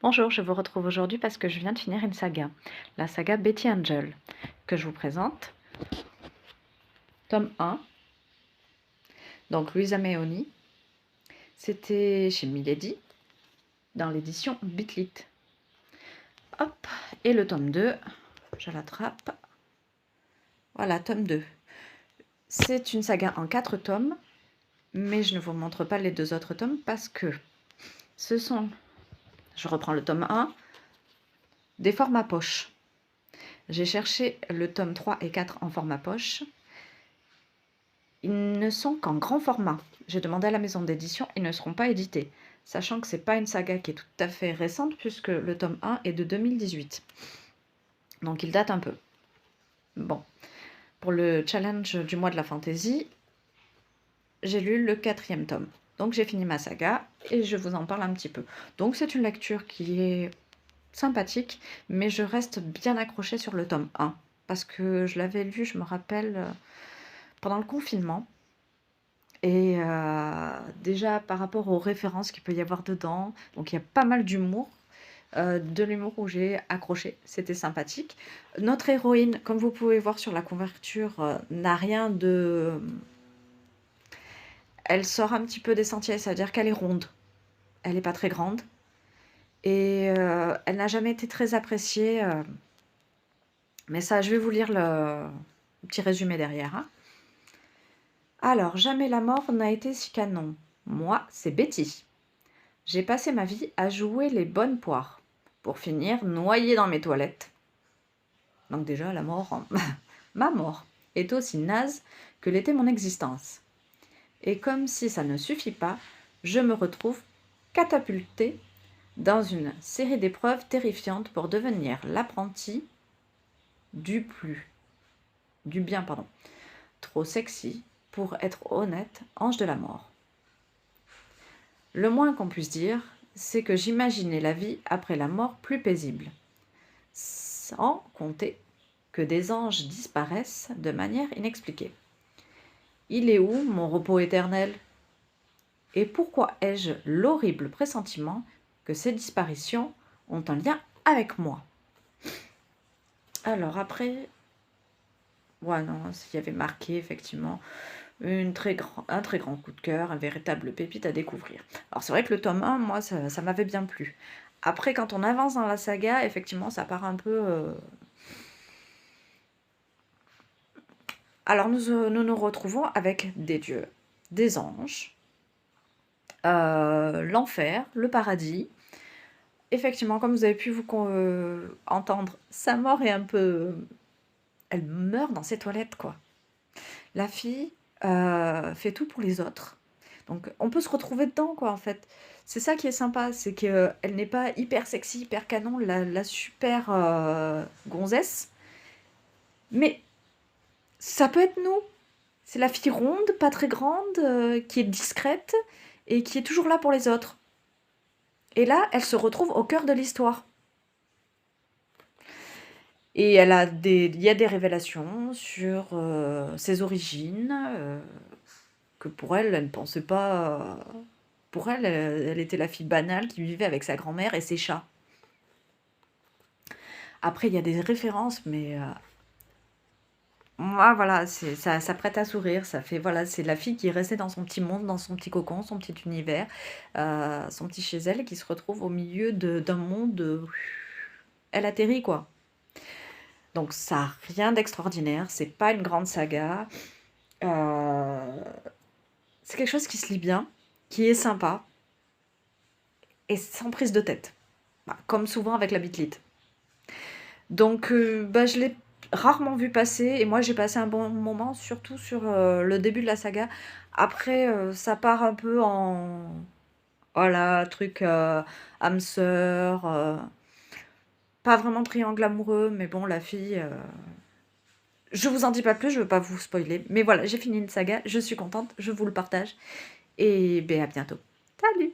Bonjour, je vous retrouve aujourd'hui parce que je viens de finir une saga, la saga Betty Angel, que je vous présente. Tome 1, donc Louisa Meoni. C'était chez Milady, dans l'édition Bitlit. Hop, et le tome 2, je l'attrape. Voilà, tome 2. C'est une saga en 4 tomes, mais je ne vous montre pas les 2 autres tomes parce que ce sont, je reprends le tome 1, des formats poche. J'ai cherché le tome 3 et 4 en format poche. Ils ne sont qu'en grand format. J'ai demandé à la maison d'édition, ils ne seront pas édités. Sachant que ce n'est pas une saga qui est tout à fait récente, puisque le tome 1 est de 2018. Donc il date un peu. Bon, pour le challenge du mois de la fantaisie, j'ai lu le 4e tome. Donc j'ai fini ma saga et je vous en parle un petit peu. Donc c'est une lecture qui est sympathique, mais je reste bien accrochée sur le tome 1. Parce que je l'avais lu, je me rappelle, pendant le confinement. Et déjà par rapport aux références qu'il peut y avoir dedans, donc il y a pas mal d'humour, de l'humour où j'ai accroché, c'était sympathique. Notre héroïne, comme vous pouvez voir sur la couverture, n'a rien de... Elle sort un petit peu des sentiers, ça veut dire qu'elle est ronde. Elle n'est pas très grande. Et elle n'a jamais été très appréciée. Mais ça, je vais vous lire le petit résumé derrière. Hein. Alors, jamais la mort n'a été si canon. Moi, c'est Betty. J'ai passé ma vie à jouer les bonnes poires, pour finir noyée dans mes toilettes. Donc déjà, la mort, ma mort, est aussi naze que l'était mon existence. Et comme si ça ne suffit pas, je me retrouve catapultée dans une série d'épreuves terrifiantes pour devenir l'apprenti du bien, pardon, trop sexy pour être honnête, ange de la mort. Le moins qu'on puisse dire, c'est que j'imaginais la vie après la mort plus paisible, sans compter que des anges disparaissent de manière inexpliquée. Il est où mon repos éternel? Et pourquoi ai-je l'horrible pressentiment que ces disparitions ont un lien avec moi? Alors après, ouais non, il y avait marqué effectivement un très grand coup de cœur, un véritable pépite à découvrir. Alors c'est vrai que le tome 1, moi, ça m'avait bien plu. Après, quand on avance dans la saga, effectivement, ça part un peu... Alors nous retrouvons avec des dieux, des anges, l'enfer, le paradis. Effectivement, comme vous avez pu vous entendre, sa mort est un peu... Elle meurt dans ses toilettes, quoi. La fille fait tout pour les autres. Donc on peut se retrouver dedans, quoi, en fait. C'est ça qui est sympa, c'est qu'elle n'est pas hyper sexy, hyper canon, la super gonzesse. Mais ça peut être nous. C'est la fille ronde, pas très grande, qui est discrète et qui est toujours là pour les autres. Et là, elle se retrouve au cœur de l'histoire. Et il y a des révélations sur ses origines, que pour elle, elle ne pensait pas... Pour elle, elle était la fille banale qui vivait avec sa grand-mère et ses chats. Après, il y a des références, mais moi, voilà, ça prête à sourire. Ça fait, voilà, c'est la fille qui est restée dans son petit monde, dans son petit cocon, son petit univers, son petit chez elle, qui se retrouve au milieu d'un monde. Elle atterrit, quoi. Donc, ça n'a rien d'extraordinaire. C'est pas une grande saga. C'est quelque chose qui se lit bien, qui est sympa, et sans prise de tête. Bah, comme souvent avec la bitlite. Donc, je l'ai rarement vu passer, et moi j'ai passé un bon moment, surtout sur le début de la saga. Après, ça part un peu en... Voilà, truc âme sœur, pas vraiment triangle amoureux, mais bon, la fille... Je vous en dis pas plus, je veux pas vous spoiler. Mais voilà, j'ai fini une saga, je suis contente, je vous le partage. Et ben à bientôt. Salut!